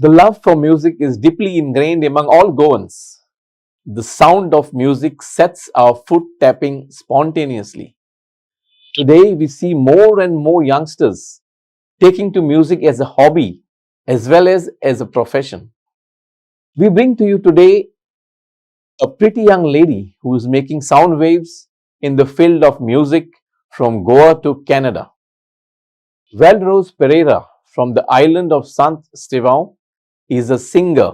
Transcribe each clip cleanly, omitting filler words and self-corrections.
The love for music is deeply ingrained among all Goans. The sound of music sets our foot tapping spontaneously. Today, we see more and more youngsters taking to music as a hobby as well as a profession. We bring to you today a pretty young lady who is making sound waves in the field of music from Goa to Canada. Velrose Pereira from the island of Sant Stevão is a singer,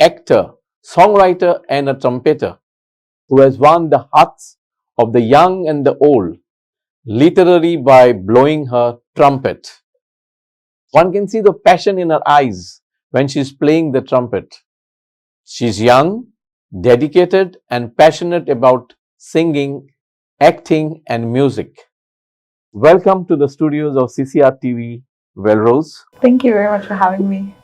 actor, songwriter, and a trumpeter who has won the hearts of the young and the old, literally by blowing her trumpet. One can see the passion in her eyes when she's playing the trumpet. She's young, dedicated, and passionate about singing, acting, and music. Welcome to the studios of CCR TV, Velrose. Thank you very much for having me.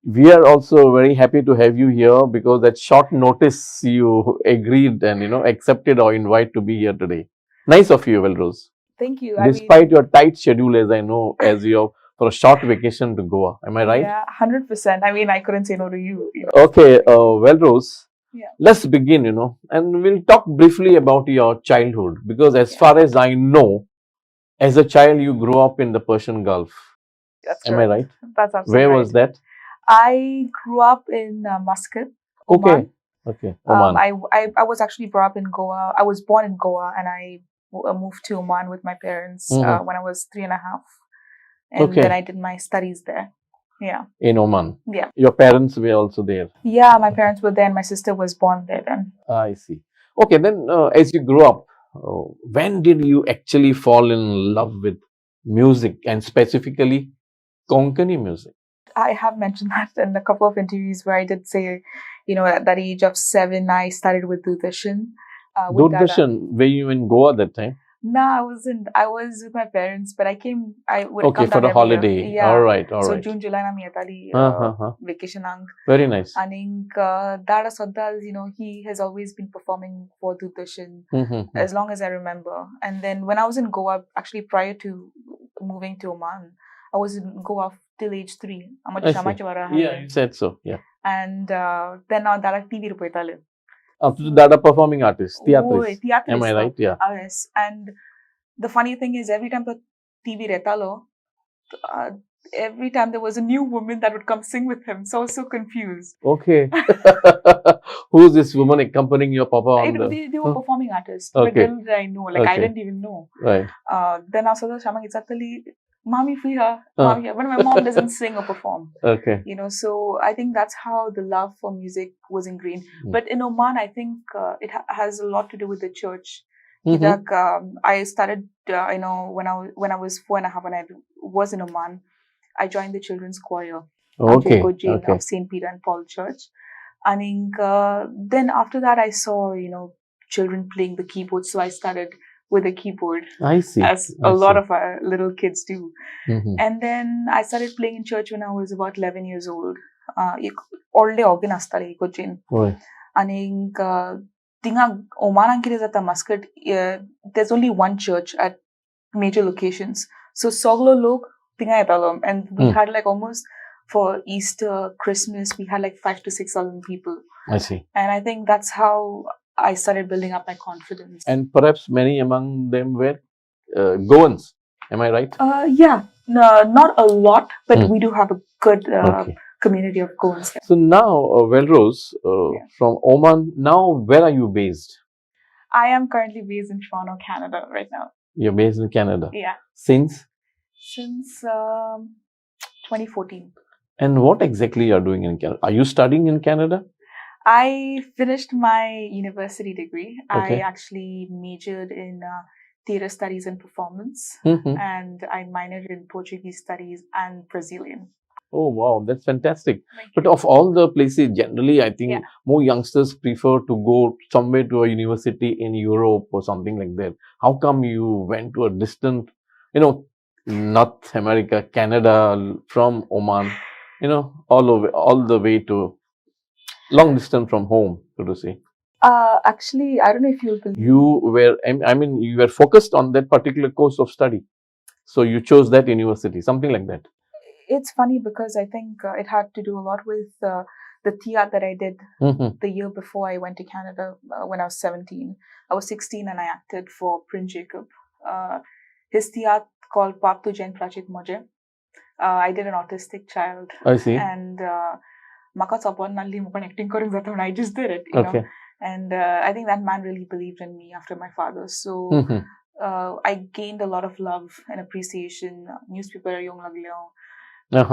We are also very happy to have you here because at short notice you agreed and accepted our invite to be here today. Nice of you, Velrose. Thank you. Despite your tight schedule, as I know, as you're for a short vacation to Goa. Am I right? Yeah, 100%. I couldn't say no to you. Okay, Velrose. Yeah. Let's begin, and we'll talk briefly about your childhood because as far as I know, as a child you grew up in the Persian Gulf. That's Am I right? That's absolutely Where right. was that? I grew up in Muscat, Oman. Okay. Oman. I was actually brought up in Goa. I was born in Goa and I moved to Oman with my parents when I was 3.5. And then I did my studies there. Yeah. In Oman? Yeah. Your parents were also there? Yeah, my parents were there and my sister was born there then. I see. Okay, then as you grew up, when did you actually fall in love with music and specifically Konkani music? I have mentioned that in a couple of interviews where I did say, at that age of 7, I started with Doordarshan. Doordarshan, were you in Goa that time? No, I wasn't. I was with my parents, but I would okay, come for down a holiday. Year. Yeah. All right. So June, July, na miyatali vacation ang. Very nice. And Dada Saddal, he has always been performing for Doordarshan as long as I remember. And then when I was in Goa, actually prior to moving to Oman, I was in Goa till age 3. Yeah, you said so. Yeah. And then now Dada TV rupaitale. Dada performing artist, theatrist. Am I right? Yeah. Yes. And the funny thing is, every time the TV retalo, every time there was a new woman that would come sing with him. So I was so confused. Okay. Who's this woman accompanying your papa? They were performing artists. Okay. But then I know, I didn't even know. Right. Then I saw the Shamang Itzatali, Mommy Fiha, Mommy When my mom doesn't sing or perform. Okay. So I think that's how the love for music was ingrained. But in Oman, I think it has a lot to do with the church. I started, when I was 4.5 and I was in Oman, I joined the children's choir of St. Peter and Paul Church. And then after that, I saw, children playing the keyboard. So I started with a keyboard. I see. As a lot of our little kids do. And then I started playing in church when I was about 11 years old. All day organ astale kojin. And tinga Oman ang Muscat, there's only one church at major locations. So soglo log tinga etalom, and we had almost for Easter, Christmas, we had 5,000 to 6,000 people. I see. And I think that's how I started building up my confidence. And perhaps many among them were Goans. Am I right? Yeah. No, not a lot, but we do have a good community of Goans. So now, Velrose, from Oman, now where are you based? I am currently based in Toronto, Canada right now. You're based in Canada? Yeah. Since? Since 2014. And what exactly you're doing in Canada? Are you studying in Canada? I finished my university degree. Okay. I actually majored in theatre studies and performance, and I minored in Portuguese studies and Brazilian. Oh, wow, that's fantastic. But of all the places, generally, I think more youngsters prefer to go somewhere to a university in Europe or something like that. How come you went to a distant, North America, Canada, from Oman, all the way to long distance from home, so to say? Actually, I don't know if you'll believe. You were focused on that particular course of study. So you chose that university, something like that. It's funny because I think it had to do a lot with the theatre that I did the year before I went to Canada when I was 17. I was 16 and I acted for Prince Jacob. His theatre called Pap Tu Jain Prachit Moje. I did an autistic child. I see. And Maka Sapon Nalli Mukan acting karing jata and I just did it, you know. And I think that man really believed in me after my father. So I gained a lot of love and appreciation. Newspaper yung laglyo. And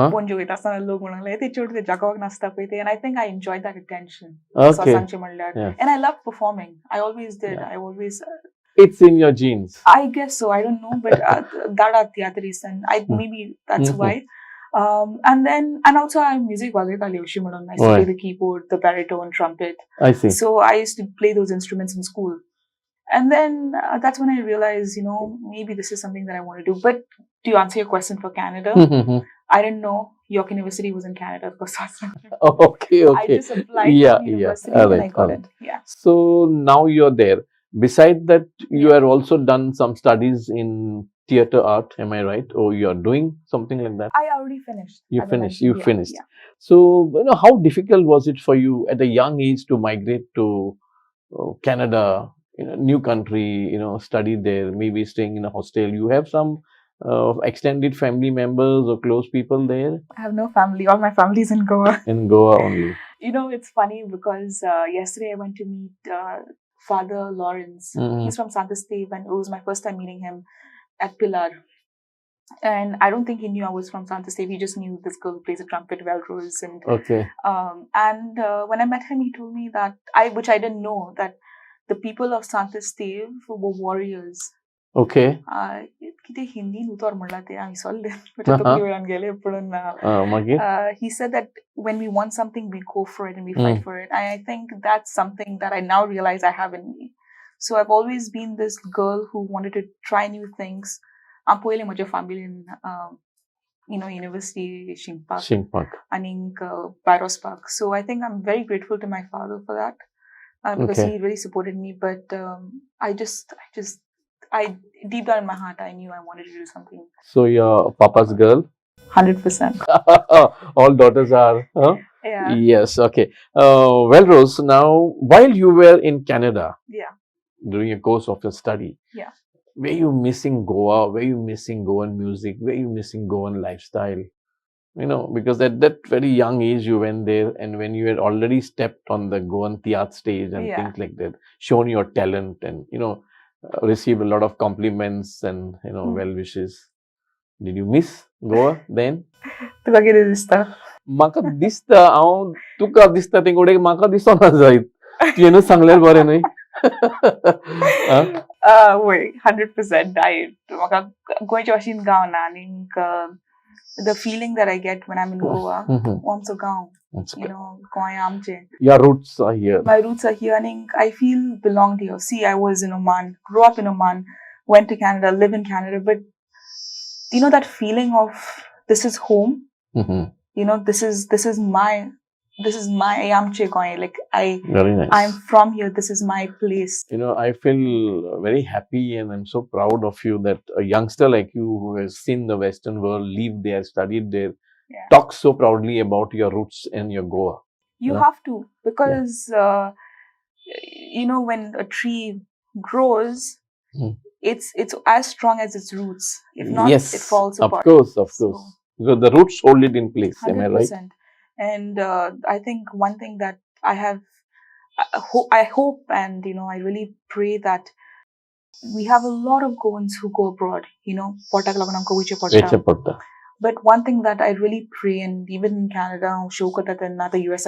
I think I enjoyed that attention. Okay. Yeah. And I love performing. I always did. Yeah. I always. It's in your genes. I guess so. I don't know, but that are the reason. Maybe that's why. And also I'm music I used to play the keyboard, the baritone, trumpet. I see. So I used to play those instruments in school. And then that's when I realized, maybe this is something that I want to do. But to answer your question for Canada, I didn't know York University was in Canada. Okay. I just applied to university and I got it. Yeah. So now you're there. Besides that, you have also done some studies in theatre art, am I right? Or you are doing something like that? I already finished. You finished. Yeah. So, how difficult was it for you at a young age to migrate to Canada, new country, study there, maybe staying in a hostel? You have some extended family members or close people there? I have no family. All my family is in Goa. In Goa only. It's funny because yesterday I went to meet Father Lawrence. He's from Santa Steve, and it was my first time meeting him at Pilar. And I don't think he knew I was from Santa Steve. He just knew this girl who plays a trumpet, Velrose. And when I met him, he told me that which I didn't know, that the people of Santa Steve were warriors. Okay. He said that when we want something, we go for it and we fight for it. I think that's something that I now realize I have in me. So I've always been this girl who wanted to try new things. I'm poile much family in University Shingpak. And Pyros Park. So I think I'm very grateful to my father for that. Because he really supported me. But I deep down in my heart, I knew I wanted to do something. So you're Papa's girl? 100%. All daughters are. Huh? Yeah. Yes. Okay. Well, Rose, now while you were in Canada, during a course of your study, were you missing Goa? Were you missing Goan music? Were you missing Goan lifestyle? Because at that very young age you went there, and when you had already stepped on the Goan theatre stage and things like that, shown your talent and received a lot of compliments and well wishes. Did you miss Goa then? Maka dista, tuka dista tingude maka diso na zait. Tiyeno sangler bare nai. Wait, 100% died. Maka going to Ashin Gaon naning the feeling that I get when I'm in Goa, I'm so gone. Your roots are here. My roots are here, and I feel belonged here. See, I was in Oman, grew up in Oman, went to Canada, live in Canada, but that feeling of this is home. This is my Ayamche Koi. Like very nice. I'm from here. This is my place. I feel very happy and I'm so proud of you that a youngster like you who has seen the Western world, lived there, studied there, talks so proudly about your roots and your Goa. You have to, because when a tree grows, it's as strong as its roots. If not, it falls apart. Of course. Because the roots hold it in place. 100%. Am I right? And I think one thing that I hope and I really pray that we have a lot of Goans who go abroad, but one thing that I really pray, and even in Canada, the US,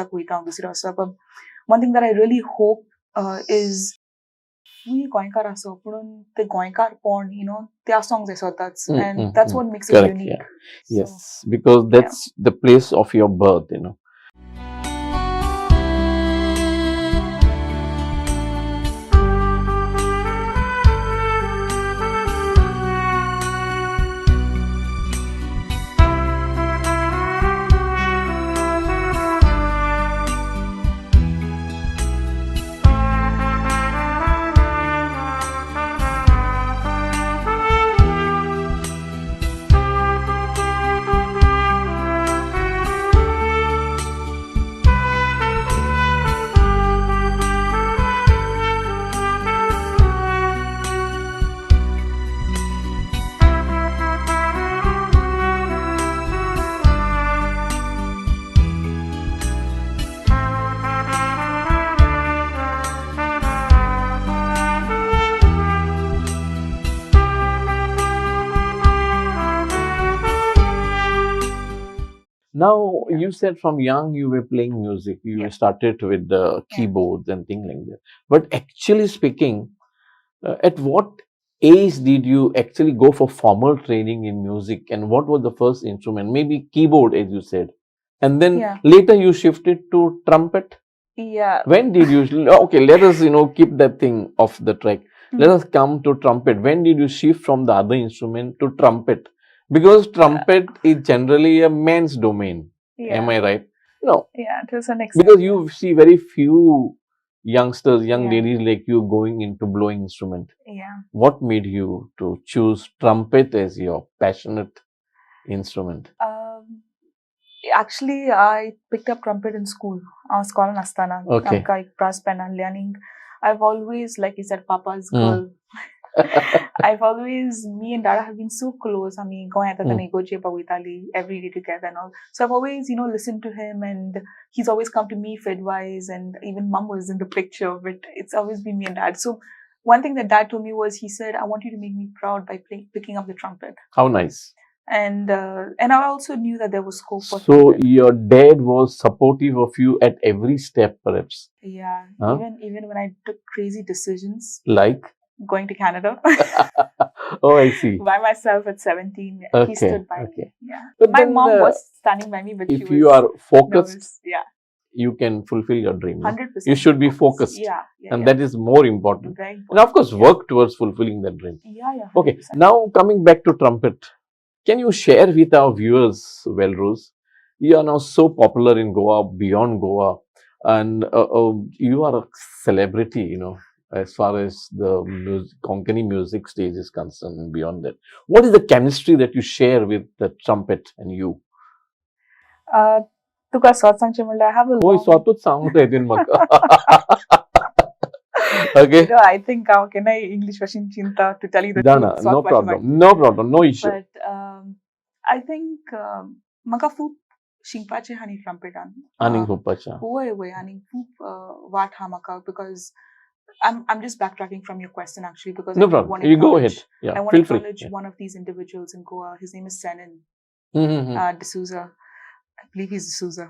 one thing that I really hope is we Goinkar aso, the Goinkar porn, their songs and that's what makes it unique. Yeah. Yes, because that's the place of your birth, Now, Yeah. you said from young you were playing music. You Yeah. started with the keyboards and things like that. But actually speaking, at what age did you actually go for formal training in music? And what was the first instrument? Maybe keyboard, as you said. And then Yeah. later you shifted to trumpet. Yeah. When did you? Okay, let us keep that thing off the track. Let us come to trumpet. When did you shift from the other instrument to trumpet? Because trumpet is generally a man's domain. Am I right? No, Yeah, to some extent. because you see very few youngsters, young Yeah. ladies like you going into blowing instrument. Yeah. What made you to choose trumpet as your passionate instrument? Actually, I picked up trumpet in school. I was calling Astana. Okay. आमका एक brass band and learning. I've always, like you said, Papa's Mm. girl. I've always, me and Dada have been so close. I mean, going at the Negoje Pawitali every day together and all. So I've always, listened to him, and he's always come to me for advice, and even Mum was in the picture, but it's always been me and Dad. So one thing that Dad told me was, he said, I want you to make me proud by picking up the trumpet. How nice. And I also knew that there was scope for So trumpet. your dad was supportive of you at every step, perhaps? Yeah. Huh? Even when I took crazy decisions. Like? Going to Canada. Oh, I see. By myself at 17. Okay, He stood by okay. me. Yeah. But My then, mom was standing by me, but if she was you are focused, nervous. Yeah. you can fulfill your dream. No? 100%. You should be focused. Yeah. And that is more important. Very important. And of course, work towards fulfilling that dream. Yeah, yeah. 100%. Okay, now coming back to trumpet, can you share with our viewers, Velrose? You are now so popular in Goa, beyond Goa, and you are a celebrity, as far as the Konkani music stage is concerned and beyond that. What is the chemistry that you share with the trumpet and you? तुका स्वाद सांगचे म्हणल्यार I have a होय long... स्वातूच सांगूंक येतून म्हाका. Okay. I think I can English version chinta to tell you the truth. No problem. No problem. No issue. But I think म्हाका खूप शिंकपाचें आहा न्ही ट्रम्पेटान. आनीक खूपच. वय आनीक खूप वाट आहा म्हाका, because I'm just backtracking from your question actually, because No problem. You go ahead. Yeah, I want to feel free. acknowledge one of these individuals in Goa. His name is Mm-hmm. De Souza. I believe he's De Souza.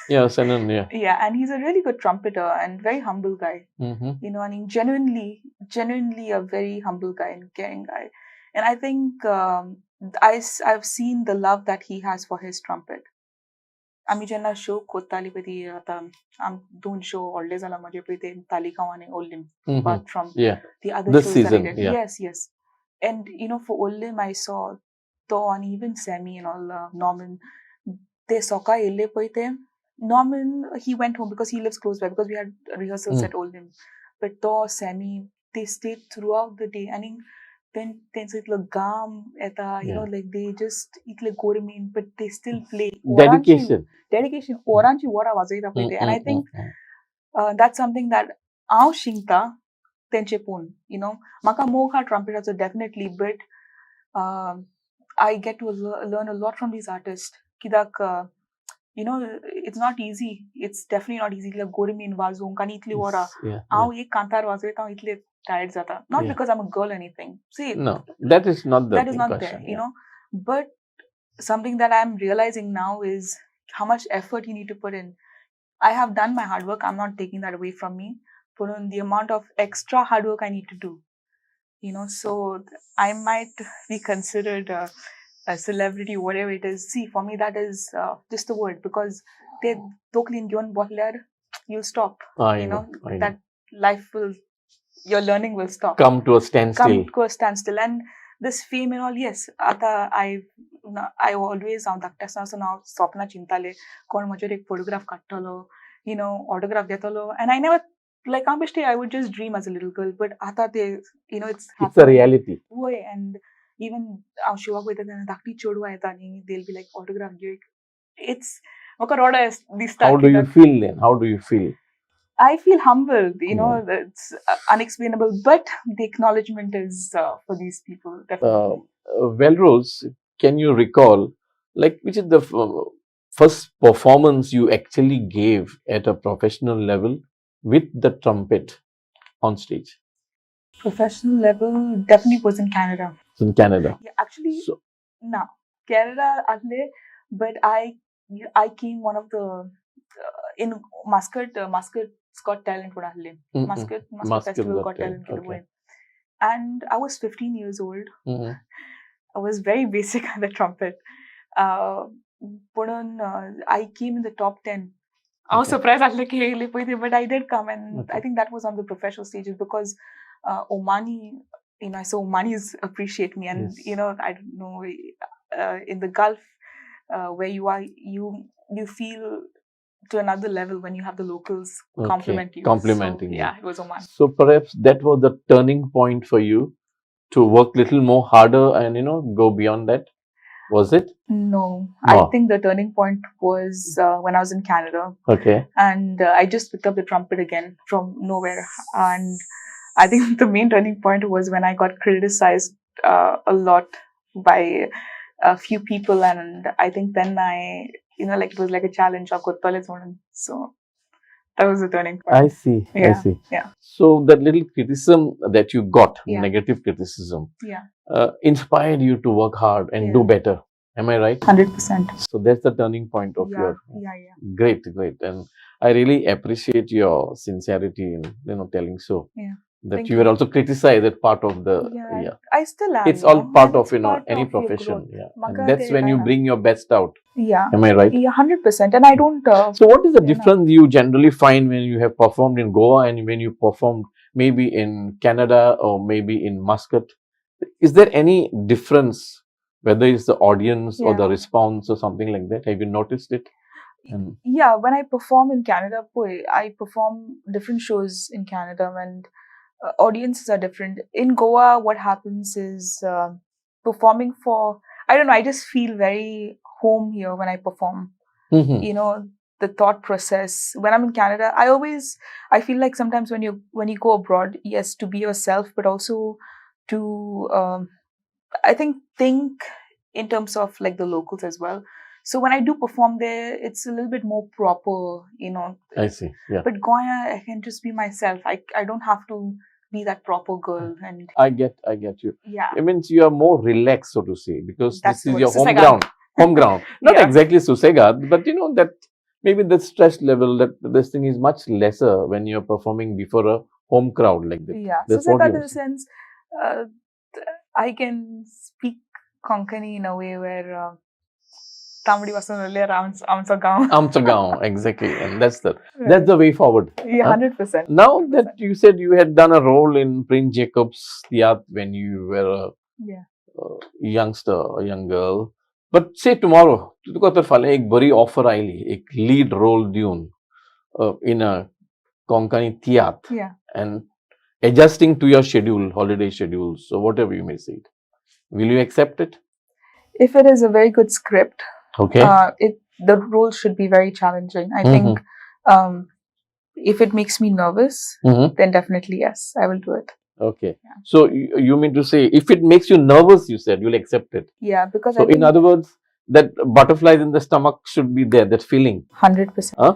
Yeah, Senan, yeah. Yeah, and he's a really good trumpeter and very humble guy. Mm-hmm. I mean, genuinely a very humble guy and caring guy. And I think I've seen the love that he has for his trumpet. आम्ही जेन्ना show कोत्ताली पळय ती आतां 2 show व्हडले जाला म्हजे पळय ते तालिगांव आनी ओल्लिम, apart from the other This shows season, that I did. yeah. Yes. And for Olim I saw To and even Sammy and all Norman. They soka elle poi te. Norman, he went home because he lives close by, because we had rehearsals at Oldham. But To, Sammy, they stayed throughout the day. And then it's like gam eta, like they just eat like gourmet, but they still play. Dedication. Oranchi wara wazaita poi te. And I think that's something that I'll shingta tenche pon. Maka moka trumpeters definitely, but I get to learn a lot from these artists. Kidak, it's not easy. It's definitely not easy. Like Gorimin Wazung, Kanitli Wara. I'll ek kantar wazeta itle tired zata. Not because I'm a girl or anything. See, no, that is not the that is not there, But something that I'm realizing now is how much effort you need to put in. I have done my hard work. I'm not taking that away from me. But on the amount of extra hard work I need to do. So I might be considered a celebrity, whatever it is. See, for me, that is just a word, because they tokli given botler, you'll stop. I know. That life your learning will stop. Come to a standstill. And this fame and all, yes. I always now swapna chintale, kon major ek photograph kattalo, autograph detalo, and I never. Like I would just dream as a little girl, but it's a reality. And even I'll show up with it and they'll be like autograph gig. It's how do you feel then? How do you feel? I feel humbled, it's unexplainable, but the acknowledgement is for these people, definitely. Velrose, can you recall, which is the first performance you actually gave at a professional level with the trumpet on stage? Professional level definitely was in Canada. In Canada? Yeah, actually, no. Canada, but I I came one of the in Muscat's Got Talent would have Muscat Festival Got Talent Okay. and I was 15 years old. Mhm. I was very basic at the trumpet. Uh, I came in the top 10. I was Okay. surprised at but I did come, and Okay. I think that was on the professional stages because Omani, so Omanis appreciate me, and Yes. I don't know, in the Gulf, where you are, you feel to another level when you have the locals compliment you. Complimenting so, you. yeah, it was Oman. So perhaps that was the turning point for you to work little more harder and go beyond that. Was it? No, No. I think the turning point was when I was in Canada. Okay. And I just picked up the trumpet again from nowhere. And I think the main turning point was when I got criticized a lot by a few people. And I think then it was like a challenge. So that was the turning point. I see. I Yeah. see. Yeah. So that little criticism that you got, Yeah. negative criticism, Yeah. inspired you to work hard and Yeah. do better. Am I right? 100%. So that's the turning point of your. Yeah. Great, and I really appreciate your sincerity in telling so. Yeah. That Thank you you. were also criticized that part of the. Yeah. I still am. It's all part and of it's part any of your profession. growth. Yeah, Maga and that's de when you Raina. bring your best out. Yeah. Am I right? Yeah, 100%. And I don't. So what is the Yeah, no. difference you generally find when you have performed in Goa and when you performed maybe in Canada or maybe in Muscat? Is there any difference, whether it's the audience or the Yeah. response or something like that? Have you noticed it? And Yeah, when I perform in Canada, I perform different shows in Canada, and audiences are different. In Goa, what happens is performing for, I don't know, I just feel very home here when I perform. Mhm. The thought process. When I'm in Canada, I feel like sometimes when you go abroad, yes, to be yourself, but also to I think in terms of like the locals as well. So when I do perform there, it's a little bit more proper. I see. Yeah. But Goya, I can just be myself. I don't have to be that proper girl. And I get you. yeah, It means you are more relaxed, so to say, because That's this is the your word, home Susegad. ground. Home ground. Not Yeah. exactly Susegad, but that maybe the stress level, that this thing is much lesser when you're performing before a home crowd like that. Yeah. That's So what in you the sense, uh, I can speak Konkani in a way where Tamadi was earlier Amsagaon. Amchagaon, exactly, and that's the way forward. Yeah, 100%. Now that you said you had done a role in Prince Jacob's Theatre when you were Yeah. a youngster, a young girl, but say tomorrow, तुका तर फाल्यां एक बरी offer oily, एक lead role दिवन in a Konkani theatre, Yeah. and adjusting to your schedule, holiday schedule, so whatever you may say it, will you accept it? If it is a very good script, Okay. the role should be very challenging. I Mhm. think if it makes me nervous, Mhm. then definitely yes, I will do it. Okay. So you mean to say if it makes you nervous, you said you'll accept it. Yeah, because So in other words, that butterflies in the stomach should be there, that feeling. 100%. Huh?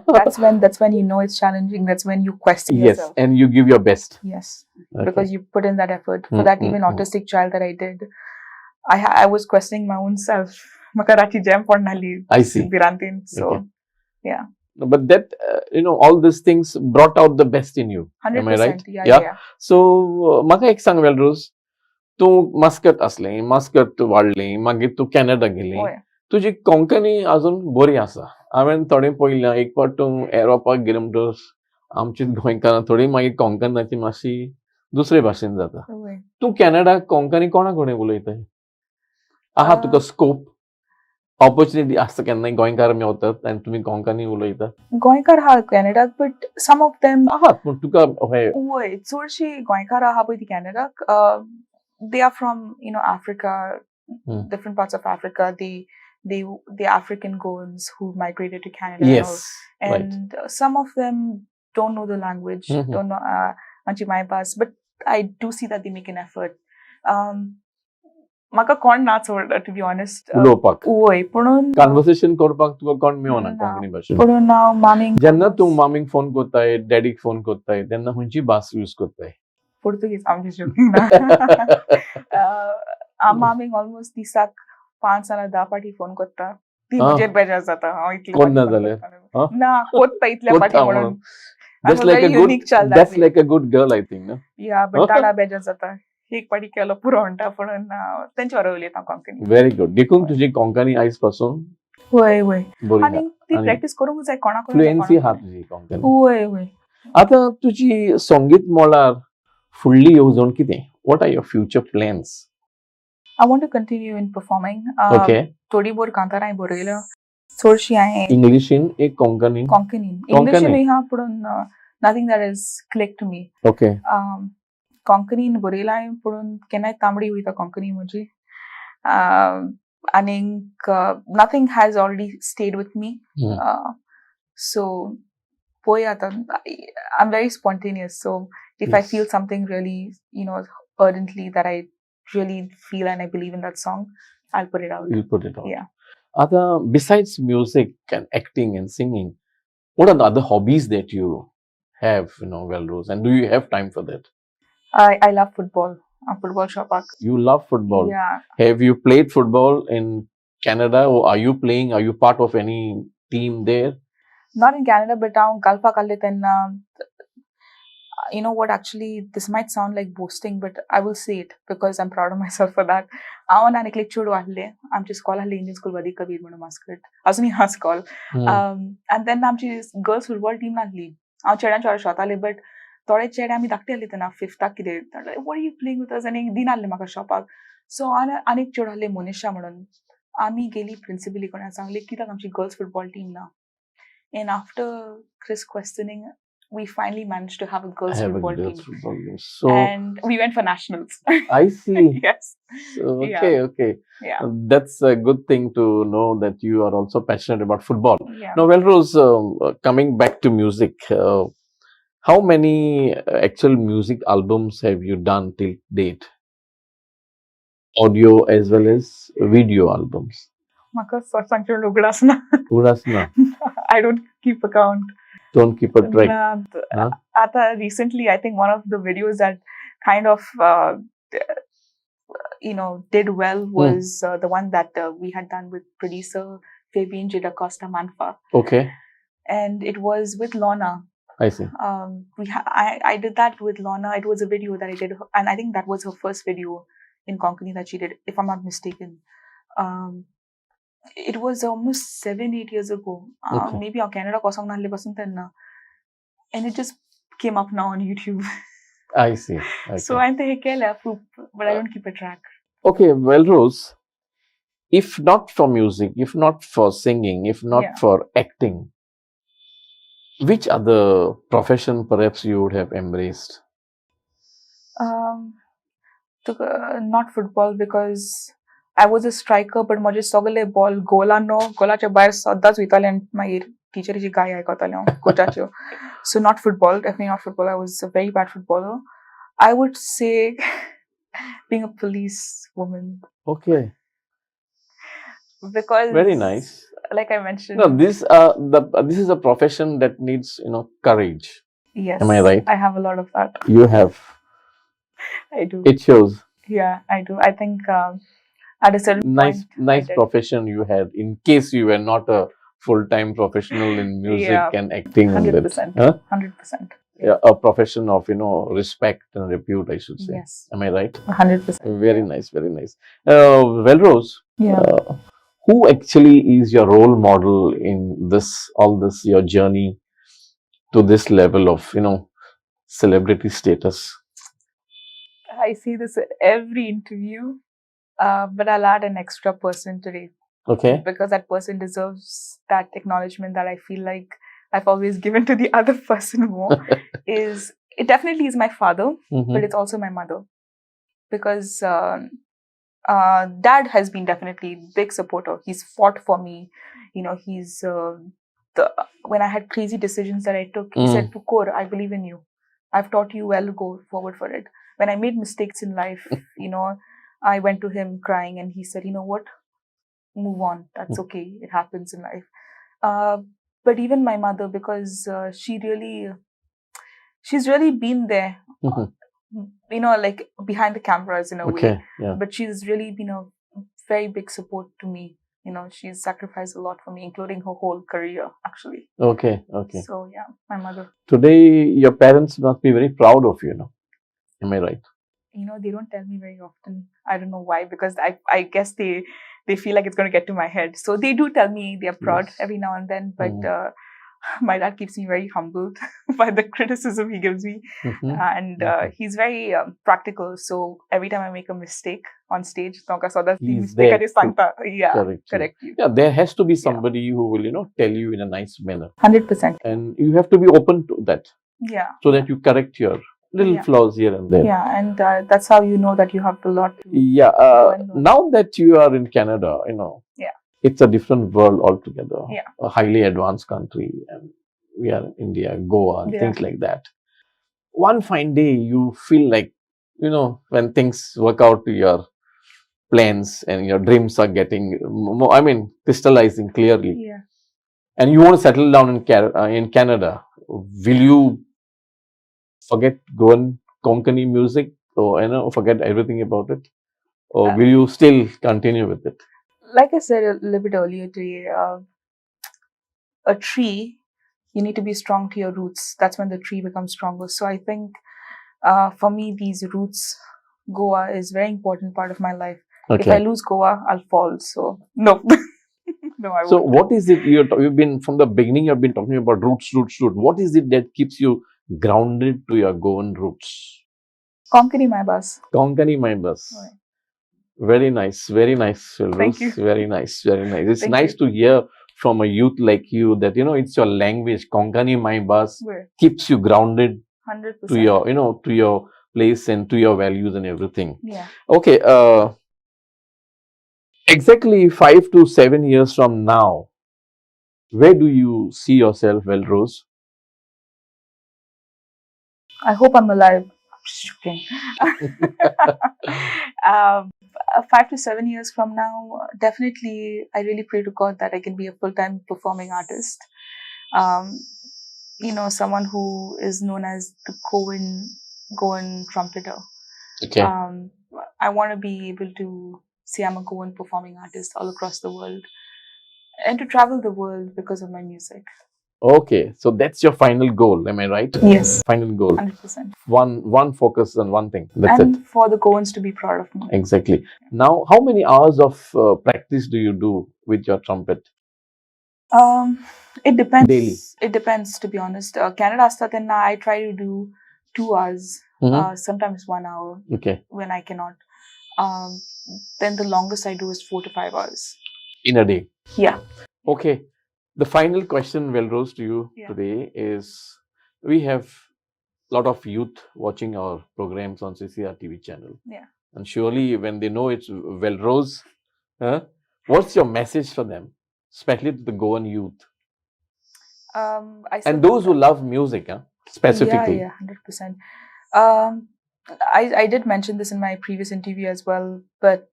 That's when you know it's challenging. That's when you question Yes, yourself. and you give your best. Yes, Okay. because you put in that effort. For that even autistic child that I did, I was questioning my own self. Makarachi jam for Nali. I see. Birantin. So Okay. yeah. But that all these things brought out the best in you. 100%. Am I right? Yeah. So म्हाका एक सांग वेलरोज, तू Muscat असलें, Muscat वाडलें, मागीर तू Canada गेली. Oh, yeah. तुजी कोंकणी अजून बरी आसा. हांवें थोडें पळयलां, एक फावट तूं एरोपाक गेलें म्हणटच आमचीच गोंयकारां थोडी मागीर कोंकणाची मातशी दुसरे भाशेन जाता. Oh, yeah. तूं कॅनडाक कोंकणी कोणा कडेन उलयताय? आहा तुका स्कोप, ऑपॉर्च्युनिटी आसता केन्नाय गोंयकार मेवतात आनी तुमी कोंकणी उलयता? गोंयकार हा कॅनडाक, but some of them आहात पूण तुका वय चडशीं गोंयकार आहा पळय ती कॅनडाक, they are from Africa, different parts of Africa. The African Goans who migrated to Canada. Yes, and some of them don't know the language, don't know Manchi my bas, but I do see that they make an effort. म्हाका कोण ना चड, to be honest. उलोवपाक. वय पूण conversation करपाक तुका कोण मेवना कोंकणी भाशेन. पूण हांव मामींक जेन्ना तूं मामीक फोन करताय, डॅडीक फोन करताय, तेन्ना खंयची भास यूज करताय? पोर्तुगीज आमची जोकिंग ना. हांव मामींक ऑलमोस्ट दिसाक 5 ना 10 फावटी फोन करता. ती Ah. म्हजेर बेजार जाता हांव इतलें कोण ना पाटी जाल्यार? करतालें. Ah? ना कोत्ता इतल्या पाटी कोत्ता म्हणून. म्हणून. I'm That's a like very a good. unique child that That's way. like a good girl, I think, no? Yeah, but दाडा बेजार जाता. एक पाटी केलो पुरो म्हणटा पूण तेंचे वांगडा उलयता कोंकणी. Very good. देखून तुजी कोंकणी आयज पासून वय वय. बरी आनी ती आनी प्रॅक्टीस करूंक जाय कोणाकूय. फ्लुएन्सी आहा तुजी कोंकणी. वय वय. आतां तुजी संगीत मोळार फुडली येवजण कितें? What are your future plans? I want to continue in performing. Okay. थोडी बोर कांतारां हांवें बरयल्या. चडशी हांवें इंग्लिशीन एक कोंकणीन? कोंकणीन. इंग्लिशीनूय हा पूण nothing that has clicked to me. Okay. कोंकणीन बरयलां हांवें पूण केन्नाय तांबडी वयता कोंकणी म्हजी. आनीक nothing has already stayed with me. So पळोवया आतां. I'm very spontaneous. So if I Yes. feel something really, urgently that I really feel and I believe in that song, I'll put it out. You'll put it out. Yeah. Other besides music and acting and singing, what are the other hobbies that you have, Velrose? And do you have time for that? I love football. I'm football shopper. You love football. Yeah. Have you played football in Canada, or are you playing? Are you part of any team there? Not in Canada, but I'm Galfa Kalle then. You know what? Actually, this might sound like boasting, but I will say it because I'm proud of myself for that. I want to click chodu ahle. I'm just call ahle Indian school vadi kabir manu mascot. Asuni has call. And then I'm just girls football team na lead. I'm chedan chora shot ale, but थोडे चेडे आमी धाकटे आसले तेन्ना फिफ्थाक कितें what are you playing with us आनी दिन आहले म्हाका शॉपाक सो आनीक चेडो आहले मोनिशा म्हणून आमी गेली प्रिंसिपली कोणा सांगले कित्याक आमची गर्ल्स फुटबॉल टीम ना and after cross questioning we finally managed to have a girls football team. So and we went for nationals. I see. Yes. So, okay. Yeah. That's a good thing to know that you are also passionate about football. Yeah. Now, Velrose, coming back to music, how many actual music albums have you done till date? Audio as well as video albums. Maka सांगचे उगडासना. Ugasna. I don't keep account. Don't keep a track. Recently, I think one of the videos that kind of did well was the one that we had done with producer Fabian J. Da Costa Manfa. Okay. And it was with Lorna. I see. I did that with Lorna. It was a video that I did, and I think that was her first video in Konkani that she did, if I'm not mistaken. It was almost 7-8 years ago. Okay. Maybe on Canada ko song nahle pasan tenna, and it just came up now on YouTube. I see. Okay. So I'm the but I don't keep a track. Okay, Velrose, if not for music, if not for singing, if not for acting, which other profession perhaps you would have embraced? Not football because I was a striker, but माझे सगळे ball गोलाच्या भायर सदांच वयताले आनी मागीर टिचरीची गाय आयकताले हांव कोचाच्यो. So not football, definitely not football. I was a very bad footballer. I would say being a police woman. Okay. Because very nice. Like I mentioned. No, this is a profession that needs, courage. Yes. Am I right? I have a lot of that. You have. I do. It shows. Yeah, I do. I think at a certain nice profession you had, in case you were not a full-time professional in music and acting. 100%. 100%. Yeah, a profession of, respect and repute, I should say. Yes. Am I right? 100%. Very nice, very nice. Velrose, yeah. Who actually is your role model in all this, your journey to this level of, celebrity status? I see this at every interview, but I'll add an extra person today. Okay. Because that person deserves that acknowledgement that I feel like I've always given to the other person more. It definitely is my father, but it's also my mother. Because dad has been definitely a big supporter. He's fought for me. He's when I had crazy decisions that I took, he said, Tukor, I believe in you. I've taught you well, go forward for it. When I made mistakes in life, I went to him crying and he said, you know what? Move on. That's okay. It happens in life. But even my mother, because she's really been there, like behind the cameras in a way. Yeah. But she's really been a very big support to me she's sacrificed a lot for me, including her whole career, actually. Okay, okay. So yeah, my mother. Today, your parents must be very proud of you, no? Am I right? They don't tell me very often. I don't know why, because I guess they feel like it's going to get to my head. So they do tell me they're proud Yes. every now and then, but my dad keeps me very humbled by the criticism he gives me. And he's very practical. So every time I make a mistake on stage, He's there to yeah, correct you. Yeah, there has to be somebody who will, tell you in a nice manner. 100%. And you have to be open to that. Yeah. So that you correct your little flaws here and there. Yeah, and that's how you know that you have a lot to Yeah. Now that you are in Canada, yeah, it's a different world altogether. Yeah. A highly advanced country, and we are in India, Goa, and things like that. One fine day, you feel like, when things work out to your plans and your dreams are getting more, crystallizing clearly. Yeah. And you want to settle down in Canada. Will you forget Goan Konkani music, or forget everything about it, or will you still continue with it? Like I said a little bit earlier today, a tree, you need to be strong to your roots. That's when the tree becomes stronger. So I think for me, these roots, Goa is very important part of my life. Okay. If I lose Goa, I'll fall. So no. No, I So won't. what is it you've been from the beginning? You've been talking about roots. What is it that keeps you grounded to your Goan roots? Konkani my bus. Konkani my bus. Right. Very nice, Velrose. Thank you. Very nice, very nice. It's Thank nice you. to hear from a youth like you that it's your language. Konkani my bus keeps you grounded 100%. to your to your place and to your values and everything. Yeah. Okay. Exactly 5 to 7 years from now, where do you see yourself, Velrose? I hope I'm alive. I'm just joking. 5 to 7 years from now, definitely, I really pray to God that I can be a full-time performing artist. Someone who is known as the Goan trumpeter. Okay. I want to be able to say I'm a Goan performing artist all across the world and to travel the world because of my music. Okay, so that's your final goal, am I right? Yes. Final goal. 100%. One focus on one thing. That's and it. For the Goans to be proud of me. Exactly. Now, how many hours of practice do you do with your trumpet? It depends. Daily. It depends, to be honest. Canada Astatenna, I try to do 2 hours, sometimes 1 hour. Okay. When I cannot. Then the longest I do is 4 to 5 hours. In a day? Yeah. Okay. The final question, Velrose, to you today is, we have a lot of youth watching our programs on CCR TV channel. Yeah. And surely when they know it's Velrose, what's your message for them, especially to the Goan youth? And those who love music, specifically. Yeah, 100%. I did mention this in my previous interview as well, but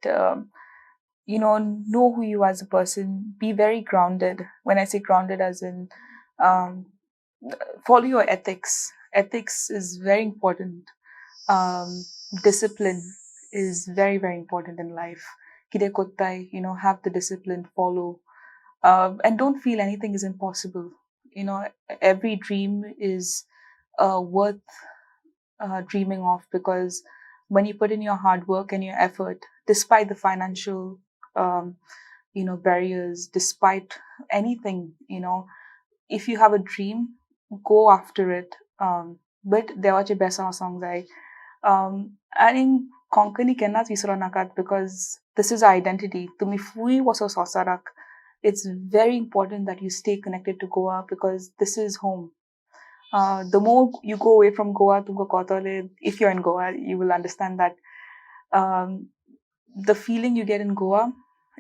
know who you are as a person. Be very grounded. When I say grounded, as in follow your ethics. Ethics is very important. Discipline is very, very important in life. Kide kottai, have the discipline, follow, and don't feel anything is impossible. Every dream is worth dreaming of, because when you put in your hard work and your effort, despite the financial barriers, despite anything, if you have a dream, go after it. But there are besa songs I think Konkani cannot be nakat, because this is our identity. Tumi fui waso sosarak. It's very important that you stay connected to Goa, because this is home. The more you go away from Goa to Kotole, if you're in Goa, you will understand that the feeling you get in Goa,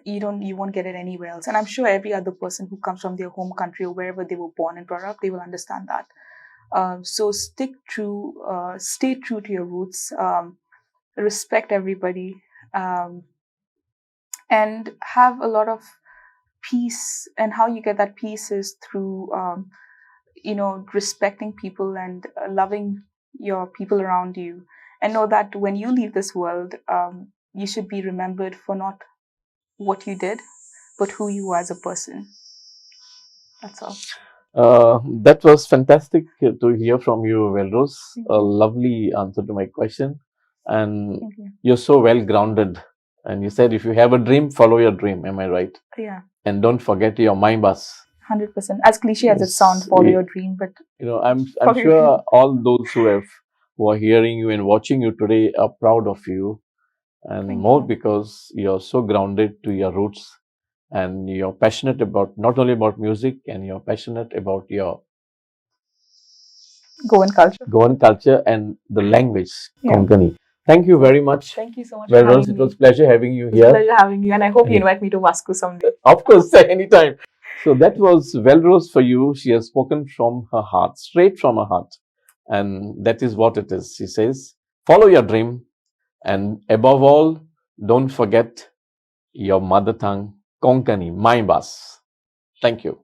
you won't get it anywhere else. And I'm sure every other person who comes from their home country or wherever they were born and brought up, they will understand that. So stay true to your roots, respect everybody, and have a lot of peace. And how you get that peace is through respecting people and loving your people around you, and know that when you leave this world, you should be remembered for not what you did, but who you are as a person. That's all. That was fantastic to hear from you, Velrose. Thank A you. lovely answer to my question. And Thank you. you're so well grounded. And you said if you have a dream, follow your dream. Am I right? Yeah, And don't forget your mind bus. 100%. As cliche as it Yes, sounds, follow we- your dream, but You know, I'm follow your sure dream. all those who are hearing you and watching you today are proud of you, and Thank more you. because you're so grounded to your roots, and you're passionate about not only about music, and you're passionate about your Goan culture. Goan culture and the language, Yeah. Konkani. Thank you very much. Thank you so much for Velrose, having it was me. pleasure having you It was a here. pleasure having you, and I hope you Yeah. invite me to Vasco someday. Of course, anytime. So that was Velrose for you. She has spoken from her heart, straight from her heart. And that is what it is. She says, follow your dream. And above all, don't forget your mother tongue, Konkani, my bus. Thank you.